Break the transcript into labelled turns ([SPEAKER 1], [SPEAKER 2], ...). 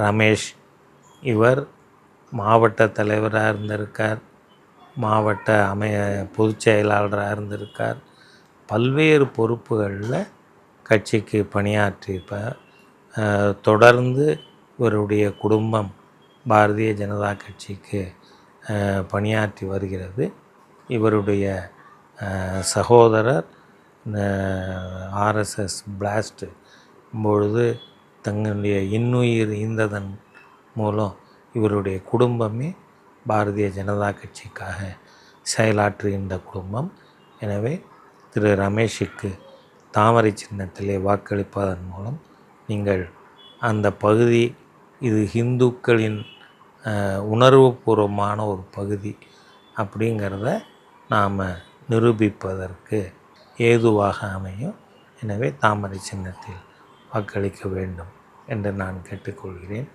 [SPEAKER 1] ரமேஷ். இவர் மாவட்ட தலைவராக இருந்திருக்கார், மாவட்ட பொதுச் செயலாளராக இருந்திருக்கார். பல்வேறு பொறுப்புகளில் கட்சிக்கு பணியாற்றியிருப்பார். தொடர்ந்து இவருடைய குடும்பம் பாரதிய ஜனதா கட்சிக்கு பணியாற்றி வருகிறது. இவருடைய சகோதரர் ஆர்எஸ்எஸ் பிளாஸ்ட் பொழுது தங்களுடைய இன்னுயிர் ஈந்ததன் மூலம் இவருடைய குடும்பமே பாரதிய ஜனதா கட்சிக்காக செயலாற்றுகின்ற குடும்பம். எனவே திரு ரமேஷுக்கு தாமரை சின்னத்திலே வாக்களிப்பதன் மூலம் நீங்கள் அந்த பகுதி இது இந்துக்களின் உணர்வுபூர்வமான ஒரு பகுதி அப்படிங்கிறத நாம் நிரூபிப்பதற்கு ஏதுவாக அமையும். எனவே தாமரை சின்னத்தில் வாக்களிக்க வேண்டும் என்று நான் கேட்டுக்கொள்கிறேன்.